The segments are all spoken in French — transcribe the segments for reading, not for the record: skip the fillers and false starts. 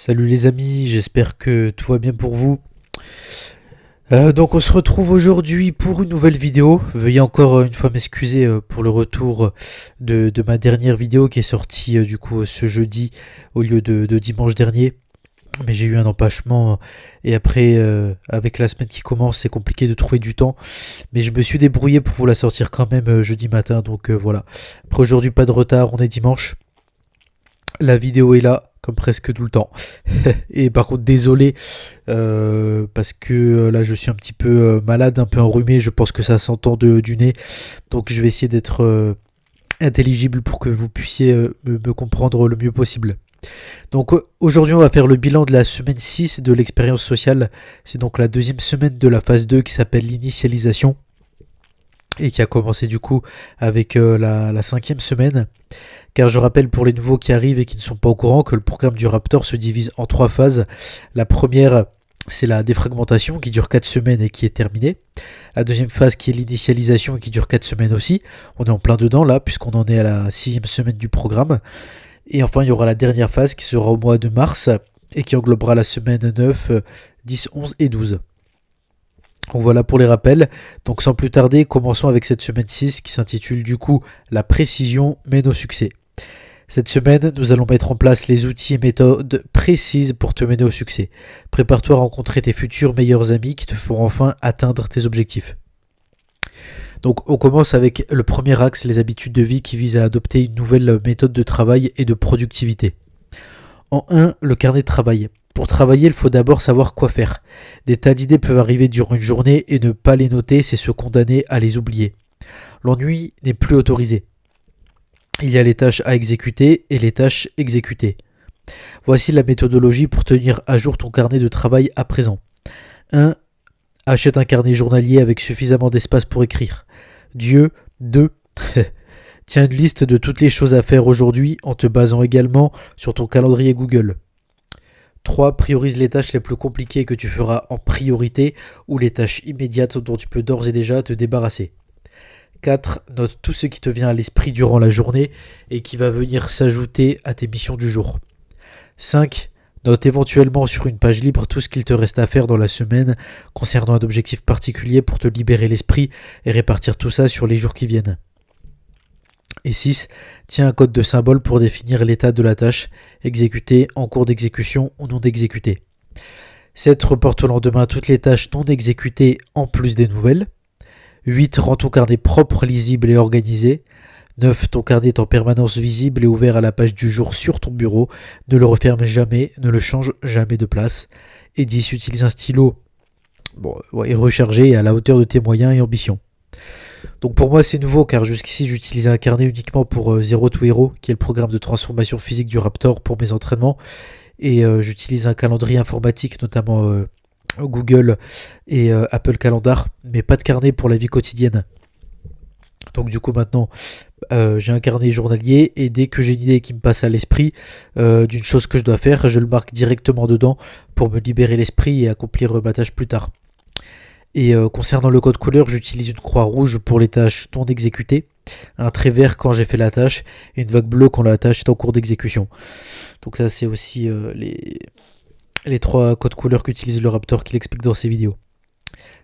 Salut les amis, j'espère que tout va bien pour vous. Donc on se retrouve aujourd'hui pour une nouvelle vidéo. Veuillez encore une fois m'excuser pour le retour de ma dernière vidéo qui est sortie du coup ce jeudi au lieu de dimanche dernier. Mais j'ai eu un empêchement et après avec la semaine qui commence c'est compliqué de trouver du temps. Mais je me suis débrouillé pour vous la sortir quand même jeudi matin. Donc voilà. Après aujourd'hui pas de retard, on est dimanche. La vidéo est là, comme presque tout le temps. Et par contre, désolé, parce que là, je suis un petit peu malade, un peu enrhumé. Je pense que ça s'entend du nez. Donc, je vais essayer d'être intelligible pour que vous puissiez me comprendre le mieux possible. Donc, aujourd'hui, on va faire le bilan de la semaine 6 de l'expérience sociale. C'est donc la deuxième semaine de la phase 2 qui s'appelle l'initialisation et qui a commencé du coup avec la cinquième semaine. Car je rappelle pour les nouveaux qui arrivent et qui ne sont pas au courant que le programme du Raptor se divise en trois phases. La première, c'est la défragmentation qui dure 4 semaines et qui est terminée. La deuxième phase qui est l'initialisation et qui dure 4 semaines aussi. On est en plein dedans là puisqu'on en est à la sixième semaine du programme. Et enfin il y aura la dernière phase qui sera au mois de mars et qui englobera la semaine 9, 10, 11 et 12. Donc voilà pour les rappels. Donc sans plus tarder, commençons avec cette semaine 6 qui s'intitule du coup La précision mène au succès. Cette semaine, nous allons mettre en place les outils et méthodes précises pour te mener au succès. Prépare-toi à rencontrer tes futurs meilleurs amis qui te feront enfin atteindre tes objectifs. Donc on commence avec le premier axe, les habitudes de vie qui visent à adopter une nouvelle méthode de travail et de productivité. En 1, le carnet de travail. Pour travailler, il faut d'abord savoir quoi faire. Des tas d'idées peuvent arriver durant une journée et ne pas les noter, c'est se condamner à les oublier. L'ennui n'est plus autorisé. Il y a les tâches à exécuter et les tâches exécutées. Voici la méthodologie pour tenir à jour ton carnet de travail à présent. 1. Achète un carnet journalier avec suffisamment d'espace pour écrire. 2. Tiens une liste de toutes les choses à faire aujourd'hui en te basant également sur ton calendrier Google. 3. Priorise les tâches les plus compliquées que tu feras en priorité ou les tâches immédiates dont tu peux d'ores et déjà te débarrasser. 4. Note tout ce qui te vient à l'esprit durant la journée et qui va venir s'ajouter à tes missions du jour. 5. Note éventuellement sur une page libre tout ce qu'il te reste à faire dans la semaine concernant un objectif particulier pour te libérer l'esprit et répartir tout ça sur les jours qui viennent. Et 6. Tiens un code de symbole pour définir l'état de la tâche, exécutée, en cours d'exécution ou non exécutée. 7. Reporte au lendemain toutes les tâches non exécutées en plus des nouvelles. 8. Rends ton carnet propre, lisible et organisé. 9. Ton carnet est en permanence visible et ouvert à la page du jour sur ton bureau. Ne le referme jamais, ne le change jamais de place. Et 10. Utilise un stylo rechargé et à la hauteur de tes moyens et ambitions. Donc pour moi c'est nouveau car jusqu'ici j'utilisais un carnet uniquement pour Zero to Hero qui est le programme de transformation physique du Raptor pour mes entraînements. Et j'utilise un calendrier informatique notamment Google et Apple Calendar, mais pas de carnet pour la vie quotidienne. Donc du coup maintenant j'ai un carnet journalier et dès que j'ai une idée qui me passe à l'esprit d'une chose que je dois faire, je le marque directement dedans pour me libérer l'esprit et accomplir ma tâche plus tard. Et concernant le code couleur, j'utilise une croix rouge pour les tâches non exécutées, un trait vert quand j'ai fait la tâche et une vague bleue quand la tâche est en cours d'exécution. Donc ça c'est aussi les trois codes couleurs qu'utilise le Raptor qu'il explique dans ses vidéos.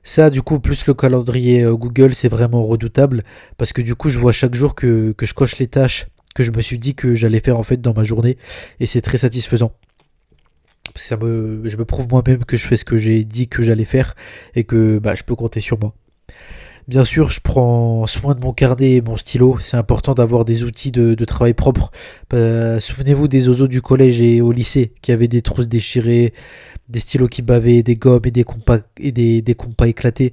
Ça du coup plus le calendrier Google c'est vraiment redoutable parce que du coup je vois chaque jour que je coche les tâches que je me suis dit que j'allais faire en fait dans ma journée et c'est très satisfaisant. Je me prouve moi-même que je fais ce que j'ai dit que j'allais faire et que je peux compter sur moi. Bien sûr, je prends soin de mon carnet et mon stylo. C'est important d'avoir des outils de travail propres. Souvenez-vous des oiseaux du collège et au lycée qui avaient des trousses déchirées, des stylos qui bavaient, des gommes et des compas éclatés.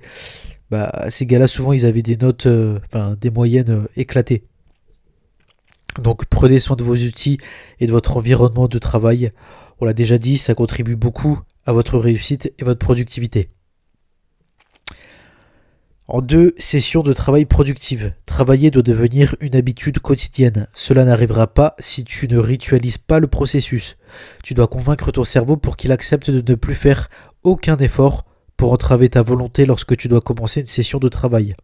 Ces gars-là, souvent, ils avaient des notes, des moyennes éclatées. Donc prenez soin de vos outils et de votre environnement de travail. On l'a déjà dit, ça contribue beaucoup à votre réussite et votre productivité. En 2, sessions de travail productives. Travailler doit devenir une habitude quotidienne. Cela n'arrivera pas si tu ne ritualises pas le processus. Tu dois convaincre ton cerveau pour qu'il accepte de ne plus faire aucun effort pour entraver ta volonté lorsque tu dois commencer une session de travail.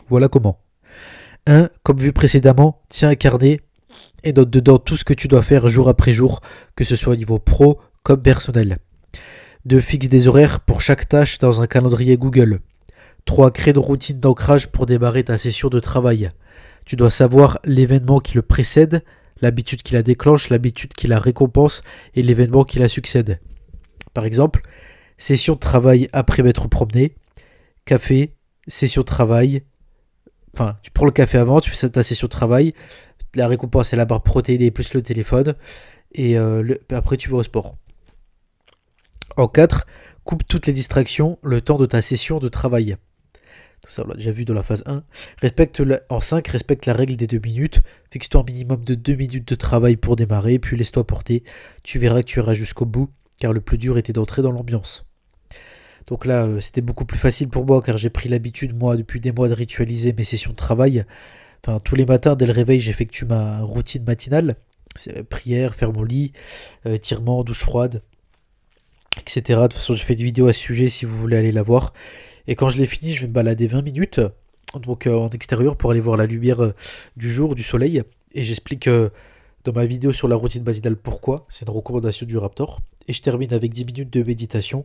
Voilà comment. 1. Comme vu précédemment, tiens un carnet et note dedans tout ce que tu dois faire jour après jour, que ce soit au niveau pro comme personnel. 2. Fixe des horaires pour chaque tâche dans un calendrier Google. 3. Crée de routine d'ancrage pour démarrer ta session de travail. Tu dois savoir l'événement qui le précède, l'habitude qui la déclenche, l'habitude qui la récompense et l'événement qui la succède. Par exemple, session de travail après m'être promené, café, session de travail. Enfin, tu prends le café avant, tu fais ta session de travail, la récompense c'est la barre protéinée plus le téléphone, et après tu vas au sport. En 4, coupe toutes les distractions le temps de ta session de travail. Tout ça, on l'a déjà vu dans la phase 1. En 5, respecte la règle des 2 minutes. Fixe-toi un minimum de 2 minutes de travail pour démarrer, puis laisse-toi porter. Tu verras que tu iras jusqu'au bout, car le plus dur était d'entrer dans l'ambiance. Donc là, c'était beaucoup plus facile pour moi, car j'ai pris l'habitude, moi, depuis des mois, de ritualiser mes sessions de travail. Enfin, tous les matins, dès le réveil, j'effectue ma routine matinale. C'est prière, faire mon lit, étirement, douche froide, etc. De toute façon, j'ai fait une vidéo à ce sujet si vous voulez aller la voir. Et quand je l'ai fini, je vais me balader 20 minutes donc en extérieur pour aller voir la lumière du jour, du soleil. Et j'explique dans ma vidéo sur la routine matinale pourquoi. C'est une recommandation du Raptor. Et je termine avec 10 minutes de méditation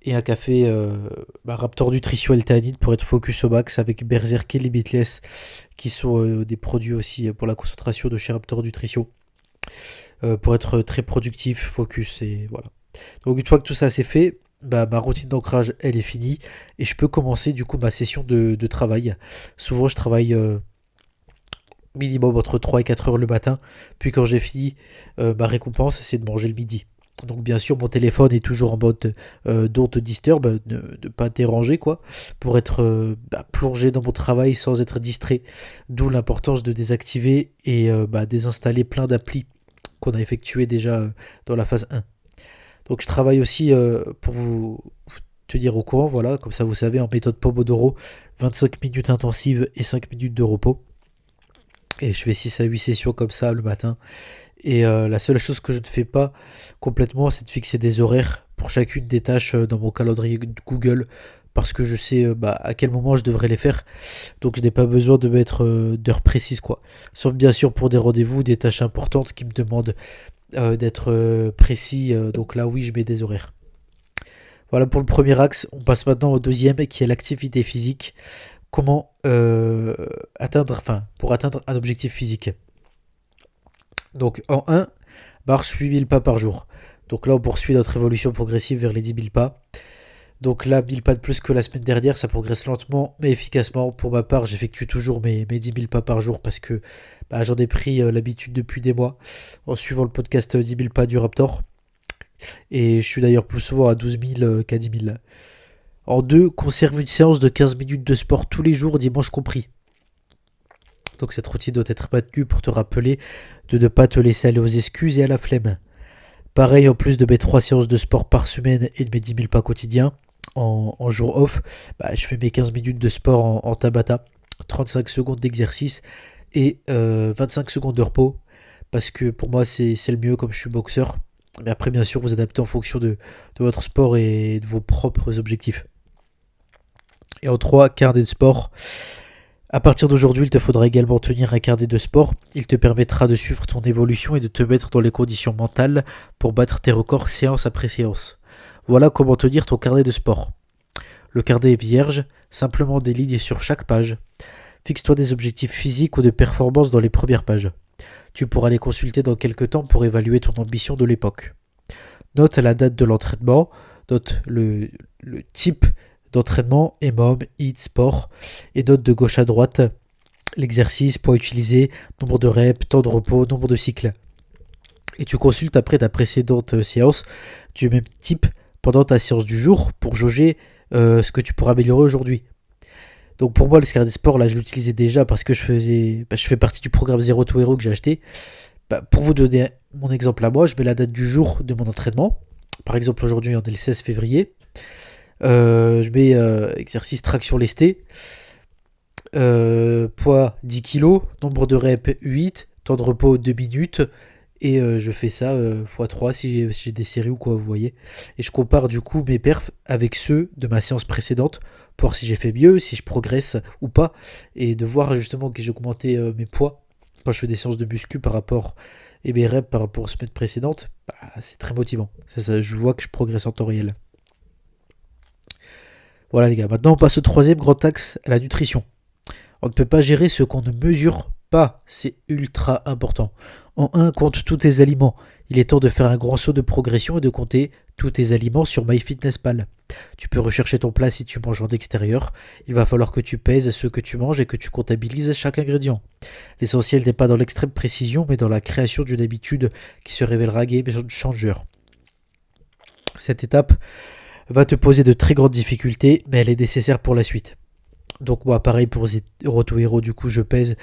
et un café Raptor Nutrition L-Théanine pour être focus au max avec Berserk et Limitless qui sont des produits aussi pour la concentration de chez Raptor Nutrition. Pour être très productif, focus et voilà. Donc une fois que tout ça c'est fait, ma routine d'ancrage elle est finie et je peux commencer du coup ma session de travail. Souvent je travaille minimum entre 3 et 4 heures le matin, puis quand j'ai fini, ma récompense c'est de manger le midi. Donc bien sûr mon téléphone est toujours en mode don't disturb, ne pas déranger quoi, pour être plongé dans mon travail sans être distrait. D'où l'importance de désactiver et désinstaller plein d'applis qu'on a effectuées déjà dans la phase 1. Donc je travaille aussi pour vous tenir au courant, voilà, comme ça vous savez, en méthode Pomodoro, 25 minutes intensives et 5 minutes de repos. Et je fais 6 à 8 sessions comme ça le matin. Et la seule chose que je ne fais pas complètement, c'est de fixer des horaires pour chacune des tâches dans mon calendrier Google, parce que je sais à quel moment je devrais les faire. Donc je n'ai pas besoin de mettre d'heures précises, quoi. Sauf bien sûr pour des rendez-vous, des tâches importantes qui me demandent d'être précis. Donc là, oui, je mets des horaires. Voilà pour le premier axe. On passe maintenant au deuxième qui est l'activité physique. Comment pour atteindre un objectif physique. Donc en 1, marche 8000 pas par jour. Donc là, on poursuit notre évolution progressive vers les 10 000 pas. Donc là, 1000 pas de plus que la semaine dernière, ça progresse lentement mais efficacement. Pour ma part, j'effectue toujours mes 10 000 pas par jour parce que j'en ai pris l'habitude depuis des mois en suivant le podcast 10 000 pas du Raptor. Et je suis d'ailleurs plus souvent à 12 000 qu'à 10 000. En 2, conserve une séance de 15 minutes de sport tous les jours, dimanche compris. Donc cette routine doit être maintenue pour te rappeler de ne pas te laisser aller aux excuses et à la flemme. Pareil, en plus de mes 3 séances de sport par semaine et de mes 10 000 pas quotidiens, en jour off, je fais mes 15 minutes de sport en Tabata, 35 secondes d'exercice et 25 secondes de repos, parce que pour moi c'est le mieux comme je suis boxeur. Mais après, bien sûr, vous adaptez en fonction de votre sport et de vos propres objectifs. Et en 3, carnet de sport. À partir d'aujourd'hui, il te faudra également tenir un carnet de sport. Il te permettra de suivre ton évolution et de te mettre dans les conditions mentales pour battre tes records séance après séance. Voilà comment tenir ton carnet de sport. Le carnet est vierge, simplement des lignes sur chaque page. Fixe-toi des objectifs physiques ou de performance dans les premières pages. Tu pourras les consulter dans quelques temps pour évaluer ton ambition de l'époque. Note la date de l'entraînement, note le type d'entraînement, EMOM, HIIT, sport, et note de gauche à droite l'exercice, poids utilisé, nombre de reps, temps de repos, nombre de cycles. Et tu consultes après ta précédente séance du même type pendant ta séance du jour pour jauger ce que tu pourras améliorer aujourd'hui. Donc pour moi, le carnet de sport, là, je l'utilisais déjà parce que je fais partie du programme Zero to Hero que j'ai acheté. Pour vous donner mon exemple à moi, je mets la date du jour de mon entraînement. Par exemple, aujourd'hui, on est le 16 février. Je mets exercice traction lestée, poids 10 kg, nombre de reps 8, temps de repos 2 minutes, et je fais ça x3 si j'ai des séries ou quoi, vous voyez. Et je compare du coup mes perfs avec ceux de ma séance précédente pour voir si j'ai fait mieux, si je progresse ou pas, et de voir justement que j'ai augmenté mes poids quand je fais des séances de muscu par rapport et mes reps par rapport aux semaines précédentes, c'est très motivant. Ça, je vois que je progresse en temps réel. Voilà les gars, maintenant on passe au troisième grand axe, la nutrition. On ne peut pas gérer ce qu'on ne mesure pas, c'est ultra important. En un, compte tous tes aliments. Il est temps de faire un grand saut de progression et de compter tous tes aliments sur MyFitnessPal. Tu peux rechercher ton plat si tu manges en extérieur. Il va falloir que tu pèses ce que tu manges et que tu comptabilises chaque ingrédient. L'essentiel n'est pas dans l'extrême précision, mais dans la création d'une habitude qui se révélera game changer. Cette étape va te poser de très grandes difficultés, mais elle est nécessaire pour la suite. Donc moi, pareil pour Zero to Hero, du coup je pèse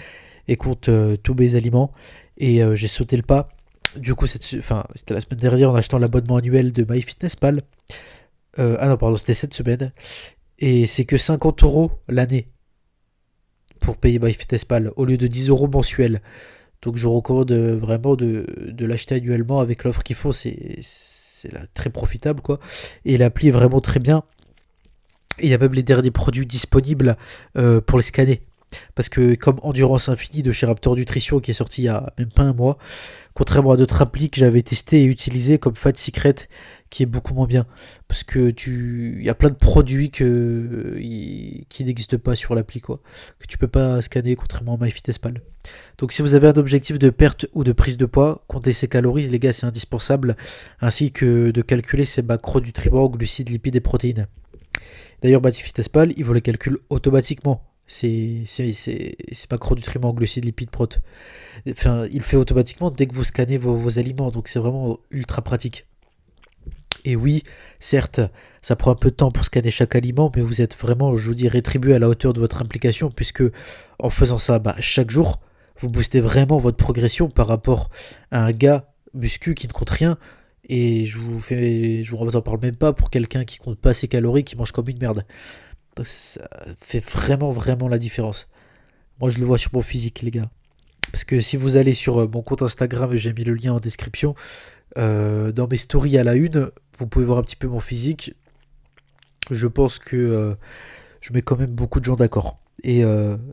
et compte tous mes aliments. Et j'ai sauté le pas. Du coup, c'était la semaine dernière en achetant l'abonnement annuel de MyFitnessPal. Ah non, pardon, c'était cette semaine. Et c'est que 50 € l'année pour payer MyFitnessPal au lieu de 10 € mensuels. Donc je recommande vraiment de l'acheter annuellement avec l'offre qu'ils font. C'est là, très profitable quoi. Et l'appli est vraiment très bien. Et il y a même les derniers produits disponibles pour les scanner. Parce que comme Endurance Infinie de chez Raptor Nutrition qui est sorti il y a même pas un mois, contrairement à d'autres applis que j'avais testé et utilisé comme Fat Secret qui est beaucoup moins bien. Parce que il y a plein de produits qui n'existent pas sur l'appli quoi. Que tu peux pas scanner contrairement à MyFitnessPal. Donc si vous avez un objectif de perte ou de prise de poids, comptez ses calories les gars c'est indispensable. Ainsi que de calculer ses macronutriments, glucides, lipides et protéines. D'ailleurs MyFitnessPal il vous les calcule automatiquement. C'est macronutriments, glucides, lipides, prot. Enfin, il le fait automatiquement dès que vous scannez vos aliments, donc c'est vraiment ultra pratique. Et oui, certes, ça prend un peu de temps pour scanner chaque aliment, mais vous êtes vraiment, je vous dis, rétribué à la hauteur de votre implication, puisque en faisant ça chaque jour, vous boostez vraiment votre progression par rapport à un gars muscu qui ne compte rien. Et je vous en parle même pas pour quelqu'un qui compte pas ses calories, qui mange comme une merde. Donc ça fait vraiment, vraiment la différence. Moi, je le vois sur mon physique, les gars. Parce que si vous allez sur mon compte Instagram, j'ai mis le lien en description, dans mes stories à la une, vous pouvez voir un petit peu mon physique. Je pense que je mets quand même beaucoup de gens d'accord. Et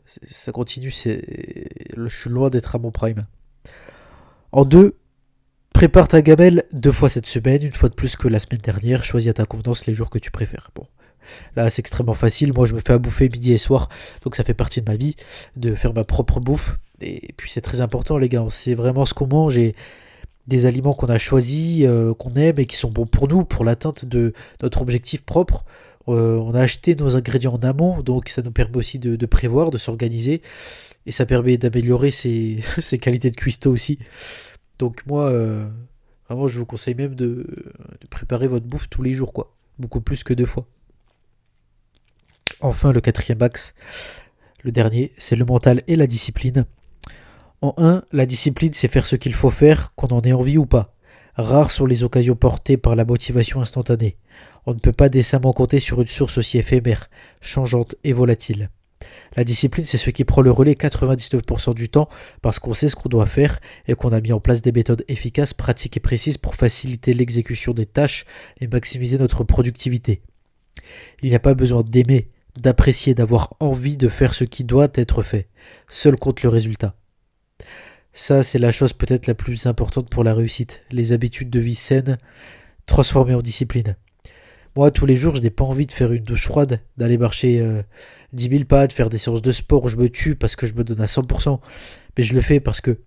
ça continue, je suis loin d'être à mon prime. En deux, prépare ta gamelle 2 fois cette semaine, une fois de plus que la semaine dernière. Choisis à ta convenance les jours que tu préfères. Bon, là, c'est extrêmement facile. Moi, je me fais à bouffer midi et soir. Donc, ça fait partie de ma vie de faire ma propre bouffe. Et puis, c'est très important, les gars. C'est vraiment ce qu'on mange et des aliments qu'on a choisis, qu'on aime et qui sont bons pour nous, pour l'atteinte de notre objectif propre. On a acheté nos ingrédients en amont. Donc, ça nous permet aussi de prévoir, de s'organiser. Et ça permet d'améliorer ses qualités de cuistot aussi. Donc, moi, vraiment, je vous conseille même de préparer votre bouffe tous les jours, quoi. Beaucoup plus que 2 fois. Enfin, le quatrième axe, le dernier, c'est le mental et la discipline. En un, la discipline, c'est faire ce qu'il faut faire, qu'on en ait envie ou pas. Rares sont les occasions portées par la motivation instantanée. On ne peut pas décemment compter sur une source aussi éphémère, changeante et volatile. La discipline, c'est ce qui prend le relais 99% du temps parce qu'on sait ce qu'on doit faire et qu'on a mis en place des méthodes efficaces, pratiques et précises pour faciliter l'exécution des tâches et maximiser notre productivité. Il n'y a pas besoin d'aimer, d'apprécier, d'avoir envie de faire ce qui doit être fait. Seul compte le résultat. Ça, c'est la chose peut-être la plus importante pour la réussite. Les habitudes de vie saines transformées en discipline. Moi, tous les jours, je n'ai pas envie de faire une douche froide, d'aller marcher 10 000 pas, de faire des séances de sport où je me tue parce que je me donne à 100%. Mais je le fais parce que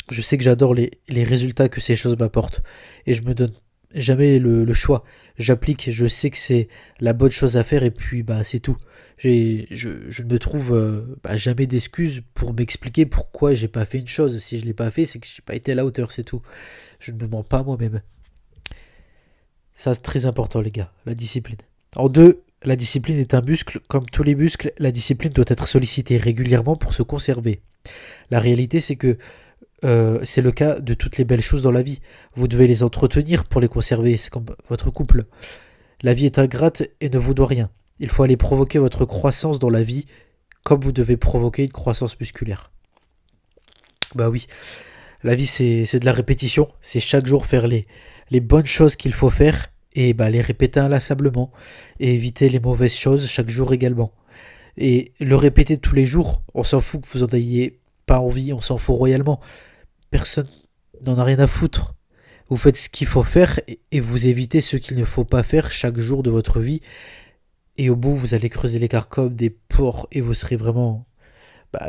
je sais que j'adore les résultats que ces choses m'apportent. Et je me donne jamais le choix. J'applique, je sais que c'est la bonne chose à faire et puis c'est tout. Je ne me trouve jamais d'excuses pour m'expliquer pourquoi j'ai pas fait une chose. Si je l'ai pas fait, c'est que j'ai pas été à la hauteur, c'est tout. Je ne me mens pas moi-même. Ça, c'est très important, les gars, la discipline. En deux, la discipline est un muscle. Comme tous les muscles, la discipline doit être sollicitée régulièrement pour se conserver. La réalité, c'est que c'est le cas de toutes les belles choses dans la vie. Vous devez les entretenir pour les conserver. C'est comme votre couple. La vie est ingrate et ne vous doit rien. Il faut aller provoquer votre croissance dans la vie comme vous devez provoquer une croissance musculaire. Bah oui, la vie c'est de la répétition. C'est chaque jour faire les bonnes choses qu'il faut faire et les répéter inlassablement et éviter les mauvaises choses chaque jour également. Et le répéter tous les jours, on s'en fout que vous en ayez pas envie, on s'en fout royalement. Personne n'en a rien à foutre. Vous faites ce qu'il faut faire et vous évitez ce qu'il ne faut pas faire chaque jour de votre vie. Et au bout, vous allez creuser l'écart comme des porcs et vous serez vraiment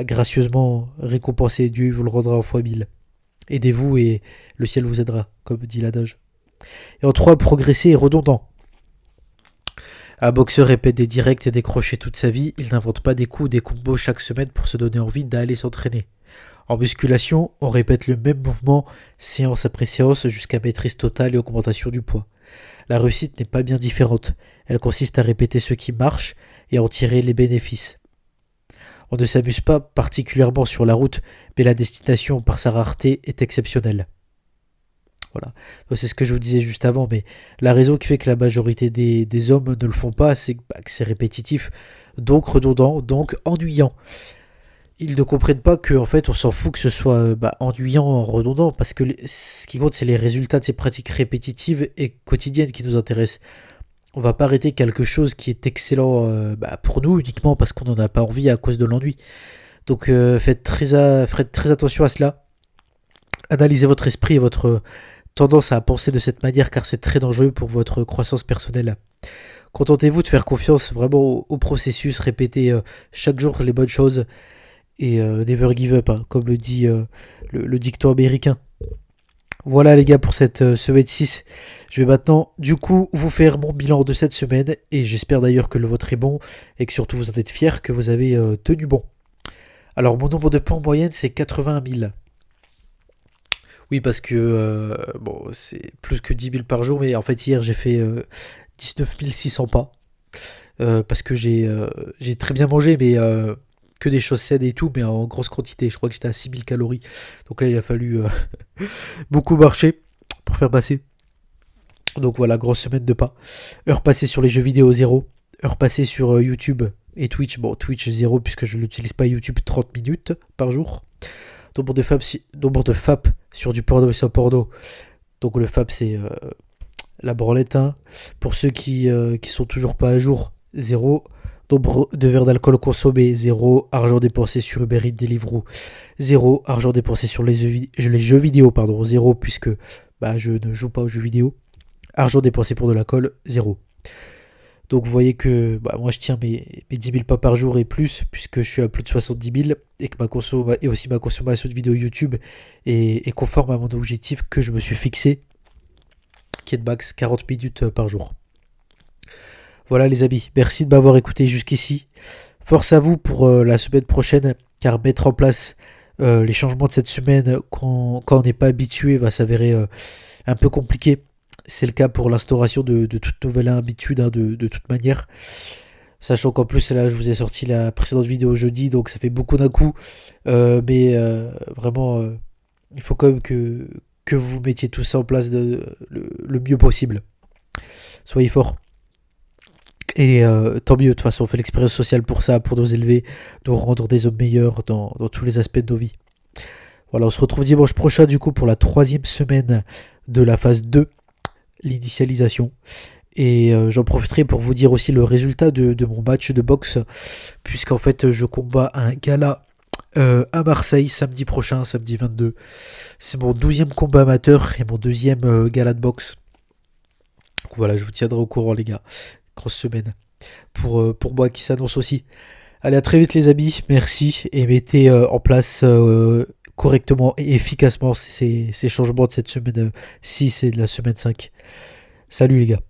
gracieusement récompensé. Dieu vous le rendra en fois 1000. Aidez-vous et le ciel vous aidera, comme dit l'adage. Et en 3, progresser est redondant. Un boxeur répète des directs et des crochets toute sa vie, il n'invente pas des coups ou des combos chaque semaine pour se donner envie d'aller s'entraîner. En musculation, on répète le même mouvement séance après séance jusqu'à maîtrise totale et augmentation du poids. La réussite n'est pas bien différente, elle consiste à répéter ce qui marche et en tirer les bénéfices. On ne s'amuse pas particulièrement sur la route, mais la destination, par sa rareté, est exceptionnelle. Voilà. Donc c'est ce que je vous disais juste avant, mais la raison qui fait que la majorité des hommes ne le font pas, c'est que c'est répétitif, donc redondant, donc ennuyant. Ils ne comprennent pas qu'en fait on s'en fout que ce soit ennuyant, redondant, parce que ce qui compte c'est les résultats de ces pratiques répétitives et quotidiennes qui nous intéressent. On va pas arrêter quelque chose qui est excellent pour nous uniquement parce qu'on n'en a pas envie à cause de l'ennui. Donc faites très attention à cela. Analysez votre esprit et votre tendance à penser de cette manière car c'est très dangereux pour votre croissance personnelle. Contentez-vous de faire confiance vraiment au processus, répétez chaque jour les bonnes choses et never give up, hein, comme le dit le dicton américain. Voilà les gars pour cette semaine 6. Je vais maintenant du coup vous faire mon bilan de cette semaine et j'espère d'ailleurs que le vôtre est bon et que surtout vous en êtes fiers, que vous avez tenu bon. Alors mon nombre de points en moyenne c'est 81 000. Oui parce que c'est plus que 10 000 par jour, mais en fait hier j'ai fait 19 600 pas parce que j'ai très bien mangé, mais que des choses saines et tout, mais en grosse quantité. Je crois que j'étais à 6 000 calories. Donc là, il a fallu beaucoup marcher pour faire passer. Donc voilà, grosse semaine de pas. Heure passée sur les jeux vidéo, 0. Heure passée sur YouTube et Twitch. Bon, Twitch 0 puisque je n'utilise pas YouTube, 30 minutes par jour. Nombre de FAP sur du porno et sans porno. Donc le FAP, c'est la branlette. Hein. Pour ceux qui sont toujours pas à jour, 0. Nombre de verres d'alcool consommés, 0. Argent dépensé sur Uber Eats, Deliveroo, 0. Argent dépensé sur les jeux vidéo, 0, puisque je ne joue pas aux jeux vidéo. Argent dépensé pour de l'alcool, 0. Donc vous voyez que moi je tiens mes 10 000 pas par jour et plus, puisque je suis à plus de 70 000, et que ma consommation de vidéos YouTube est conforme à mon objectif que je me suis fixé, qui est de max 40 minutes par jour. Voilà les amis, merci de m'avoir écouté jusqu'ici. Force à vous pour la semaine prochaine, car mettre en place les changements de cette semaine quand on n'est pas habitué va s'avérer un peu compliqué. C'est le cas pour l'instauration de toute nouvelle habitude, hein, de toute manière. Sachant qu'en plus, là, je vous ai sorti la précédente vidéo jeudi, donc ça fait beaucoup d'un coup. Mais vraiment, il faut quand même que vous mettiez tout ça en place le mieux possible. Soyez forts. Et tant mieux, de toute façon, on fait l'expérience sociale pour ça, pour nous élever, nous rendre des hommes meilleurs dans tous les aspects de nos vies. Voilà, on se retrouve dimanche prochain, du coup, pour la 3e semaine de la phase 2, l'initialisation. Et j'en profiterai pour vous dire aussi le résultat de mon match de boxe, puisqu'en fait, je combats un gala à Marseille, samedi prochain, samedi 22. C'est mon 12e combat amateur et mon 2e gala de boxe. Donc voilà, je vous tiendrai au courant, les gars. Grosse semaine pour moi qui s'annonce aussi. Allez, à très vite les amis, merci, et mettez en place correctement et efficacement ces changements de cette semaine 6 et de la semaine 5. Salut les gars.